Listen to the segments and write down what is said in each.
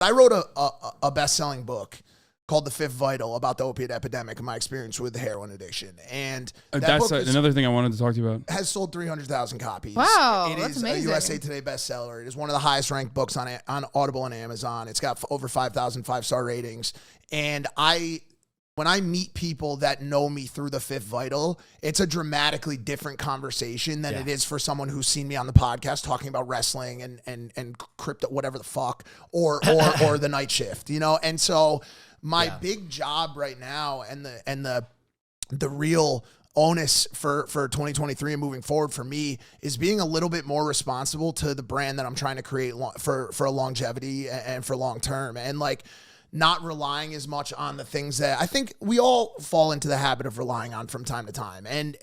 I wrote a best-selling book called The Fifth Vital about the opiate epidemic and my experience with heroin addiction. And that's another thing I wanted to talk to you about. Has sold 300,000 copies. Wow, that's amazing. It is a USA Today bestseller. It is one of the highest ranked books on Audible and Amazon. It's got over 5,000 5-star ratings. And when I meet people that know me through The Fifth Vital, it's a dramatically different conversation than it is for someone who's seen me on the podcast talking about wrestling and crypto, whatever the fuck, or the night shift, And so my big job right now and the real onus for 2023 and moving forward for me is being a little bit more responsible to the brand that I'm trying to create for a longevity and for long term, and like not relying as much on the things that I think we all fall into the habit of relying on from time to time. And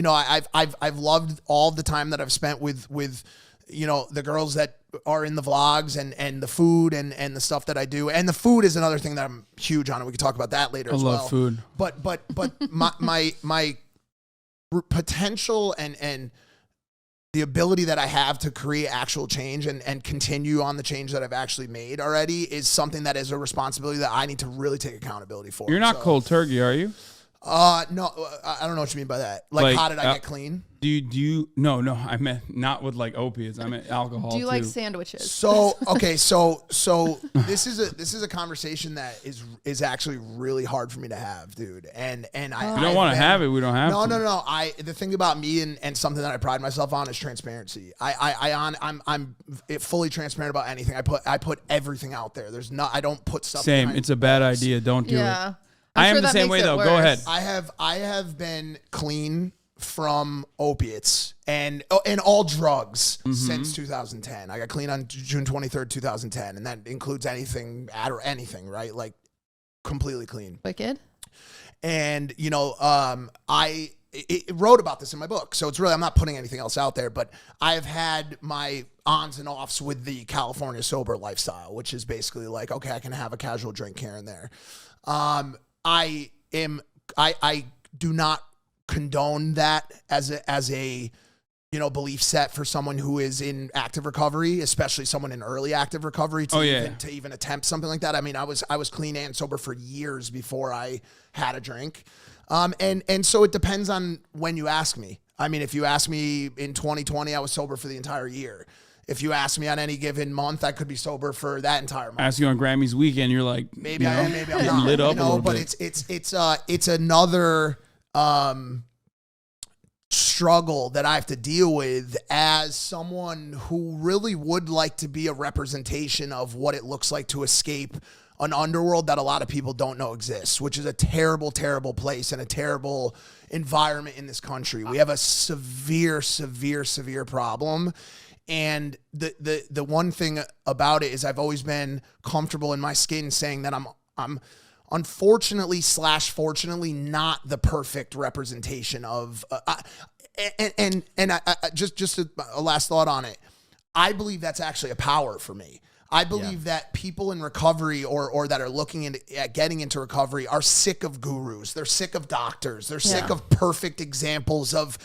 I've loved all the time that I've spent with the girls that are in the vlogs and the food and the stuff that I do. And the food is another thing that I'm huge on, and we can talk about that later as well. I love food. But my potential and the ability that I have to create actual change and continue on the change that I've actually made already is something that is a responsibility that I need to really take accountability for. You're not cold turkey, are you? No, I don't know what you mean by that. Like how did I get clean? Do you? No, I meant not with like opiates. I meant alcohol. Do you like sandwiches? So okay, so this is a conversation that is actually really hard for me to have, dude. And I we don't want to have it. We don't have to. No. The thing about me and something that I pride myself on is transparency. I'm fully transparent about anything. I put everything out there. I don't put stuff. Same. It's a bad idea. Don't do it. I am the same way though. Go ahead. I have been clean from opiates and all drugs since 2010. I got clean on June 23rd, 2010, and that includes anything, right? Like completely clean. Wicked. And I wrote about this in my book, so it's really, I'm not putting anything else out there, but I've had my ons and offs with the California sober lifestyle, which is basically like, okay, I can have a casual drink here and there. I do not condone that as a belief set for someone who is in active recovery, especially someone in early active recovery to even attempt something like that. I mean, I was clean and sober for years before I had a drink. And so it depends on when you ask me. I mean, if you ask me in 2020, I was sober for the entire year. If you ask me on any given month, I could be sober for that entire month. Ask you on Grammy's weekend, you're like, maybe I am, maybe I'm not. Lit up a little bit. It's another struggle that I have to deal with as someone who really would like to be a representation of what it looks like to escape an underworld that a lot of people don't know exists, which is a terrible, terrible place and a terrible environment in this country. We have a severe, severe, severe problem. And the one thing about it is I've always been comfortable in my skin saying that I'm unfortunately / fortunately not the perfect representation of just a last thought on it. I believe that's actually a power for me. I believe that people in recovery or that are looking at getting into recovery are sick of gurus. They're sick of doctors. They're sick of perfect examples of,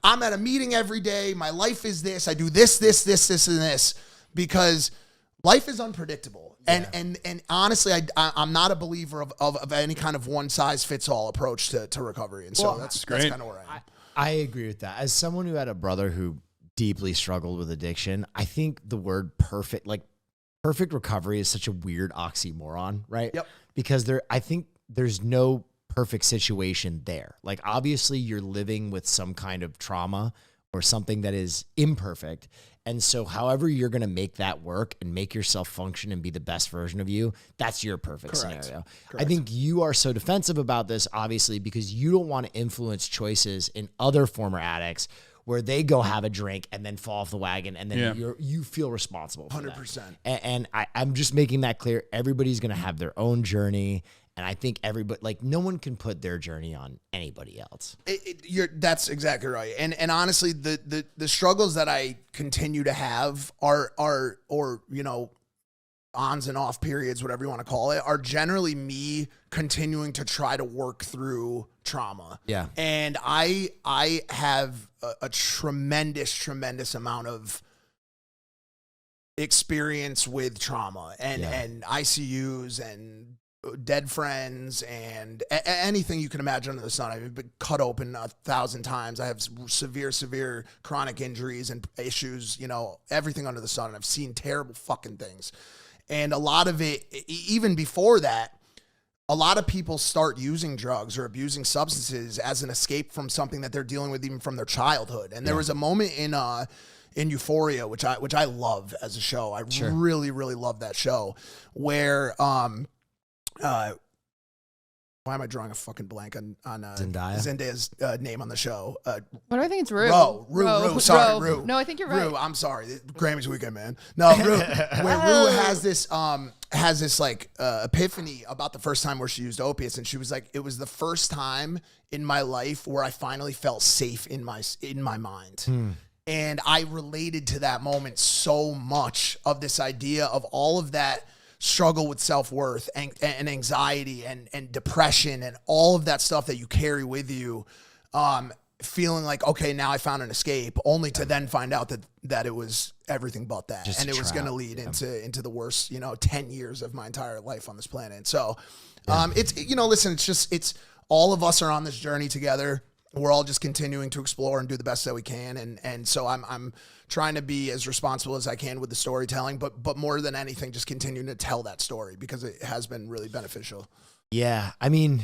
I'm at a meeting every day. My life is this. I do this, and this, because life is unpredictable. Yeah. And honestly, I'm not a believer of any kind of one size fits all approach to recovery. And so that's kind of where I am. I agree with that. As someone who had a brother who deeply struggled with addiction, I think the word perfect recovery is such a weird oxymoron, right? Yep. Because I think there's no perfect situation there. Like, obviously you're living with some kind of trauma or something that is imperfect. And so however you're going to make that work and make yourself function and be the best version of you, that's your perfect scenario. Correct. I think you are so defensive about this, obviously, because you don't want to influence choices in other former addicts where they go have a drink and then fall off the wagon and then you feel responsible for 100%. That. And I'm just making that clear. Everybody's going to have their own journey. And I think everybody, like, no one can put their journey on anybody else. That's exactly right. And honestly, the struggles that I continue to have are ons and off periods, whatever you want to call it, are generally me continuing to try to work through trauma. Yeah. And I have a tremendous amount of experience with trauma and ICUs and dead friends and anything you can imagine under the sun. I've been cut open 1,000 times. I have severe chronic injuries and issues, everything under the sun. And I've seen terrible fucking things. And a lot of it, even before that, a lot of people start using drugs or abusing substances as an escape from something that they're dealing with even from their childhood. And there was a moment in Euphoria, which I love as a show. I really, really love that show, where why am I drawing a fucking blank on Zendaya's name on the show? What do I think? It's Rue. Rue. Sorry, Rue. No, I think you're right. Rue, I'm sorry. Grammys weekend, man. No, Rue. Where Rue has this like epiphany about the first time where she used opiates, and she was like, it was the first time in my life where I finally felt safe in my mind. And I related to that moment so much, of this idea of all of that struggle with self-worth and anxiety and depression and all of that stuff that you carry with you, feeling like, okay, now I found an escape, only to then find out that it was everything but that. Just and it was going to lead into the worst, 10 years of my entire life on this planet. And so it's, listen, it's all of us are on this journey together. We're all just continuing to explore and do the best that we can. And so I'm trying to be as responsible as I can with the storytelling, but more than anything, just continuing to tell that story because it has been really beneficial. Yeah. I mean,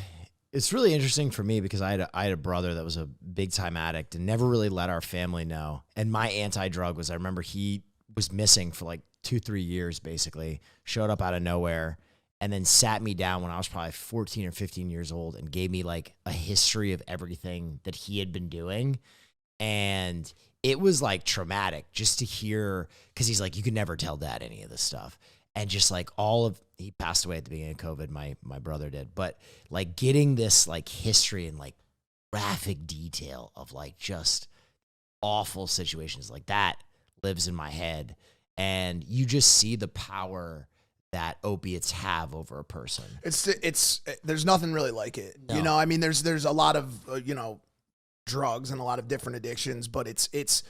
it's really interesting for me because I had a brother that was a big time addict and never really let our family know. And my anti-drug was, I remember he was missing for like 2-3 years, basically, showed up out of nowhere, and then sat me down when I was probably 14 or 15 years old and gave me like a history of everything that he had been doing. And it was like traumatic just to hear, because he's like, you could never tell dad any of this stuff. And just like he passed away at the beginning of COVID, my brother did. But like getting this like history and like graphic detail of like just awful situations like that lives in my head. And you just see the power that opiates have over a person. It's there's nothing really like it. No. I mean, there's a lot of, drugs and a lot of different addictions, but it's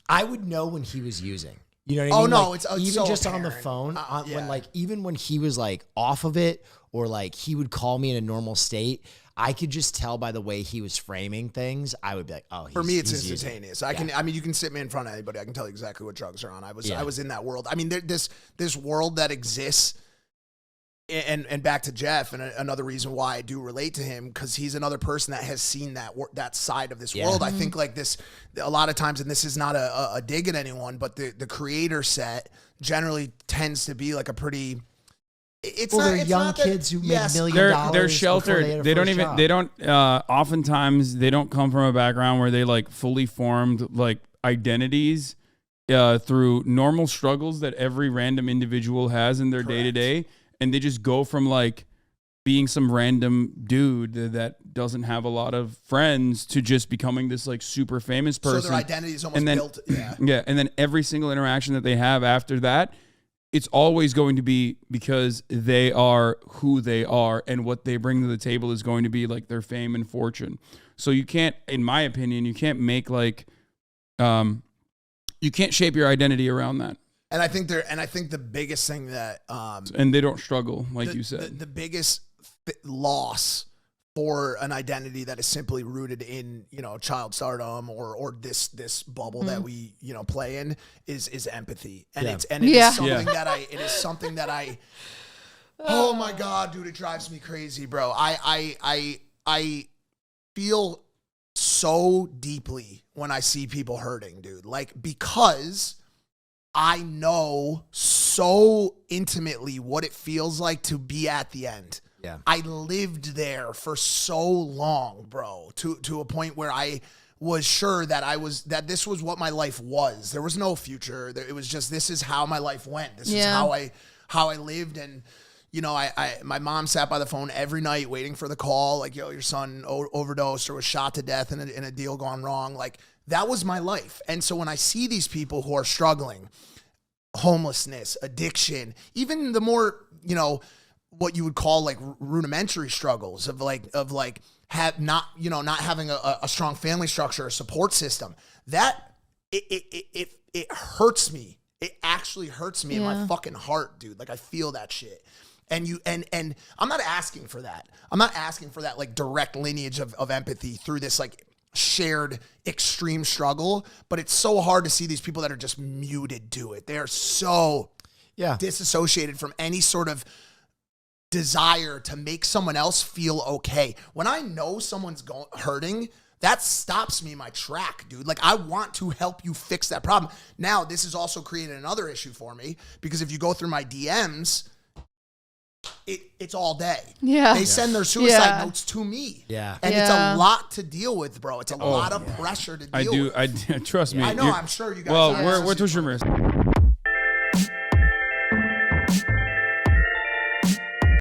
I would know when he was using. You know what I mean? Oh no, like, it's even so just apparent. on the phone, Yeah. when like even when he was like off of it, or like he would call me in a normal state, I could just tell by the way he was framing things. I would be like, oh, for me, it's he's instantaneous. Using. You can sit me in front of anybody. I can tell you exactly what drugs are on. I was in that world. I mean, this world that exists. And back to Jeff, and another reason why I do relate to him, because he's another person that has seen that side of this world. I think like this, a lot of times, and this is not a dig at anyone, but the creator set generally tends to be like a pretty. They're young kids who make $1 million. They're sheltered. Oftentimes they don't come from a background where they like fully formed like identities through normal struggles that every random individual has in their day to day. And they just go from like being some random dude that doesn't have a lot of friends to just becoming this like super famous person. So their identity is almost built. Yeah. Yeah. And then every single interaction that they have after that, it's always going to be because they are who they are, and what they bring to the table is going to be like their fame and fortune. So you can't, in my opinion, you can't make like, you can't shape your identity around that. And I think the biggest thing that and they don't struggle, like you said. The biggest loss for an identity that is simply rooted in, child stardom or this bubble that we, play in is empathy. And it is something that I oh my God, dude, it drives me crazy, bro. I feel so deeply when I see people hurting, dude. Like, because I know so intimately what it feels like to be at the end. Yeah. I lived there for so long, bro, to a point where I was sure that this was what my life was. There was no future. It was just, this is how my life went. This is how I lived. And, my mom sat by the phone every night waiting for the call, like, yo, your son overdosed or was shot to death in a deal gone wrong. Like, that was my life. And so when I see these people who are struggling, homelessness, addiction, even the more, what you would call like rudimentary struggles of not having a strong family structure, a support system, that it hurts me It actually hurts me in my fucking heart, dude. Like I feel that shit. And I'm not asking for that. I'm not asking for that like direct lineage of empathy through this like shared extreme struggle, but it's so hard to see these people that are just muted to it. They are so disassociated from any sort of desire to make someone else feel okay. When I know someone's hurting, that stops me in my track, dude. Like, I want to help you fix that problem. Now, this has also created another issue for me because if you go through my DMs, it's all day. Yeah. They send their suicide notes to me. Yeah. And it's a lot to deal with, bro. It's a lot of pressure to deal with. I do. Trust me. I know. I'm sure you guys. Well, we're two streamers.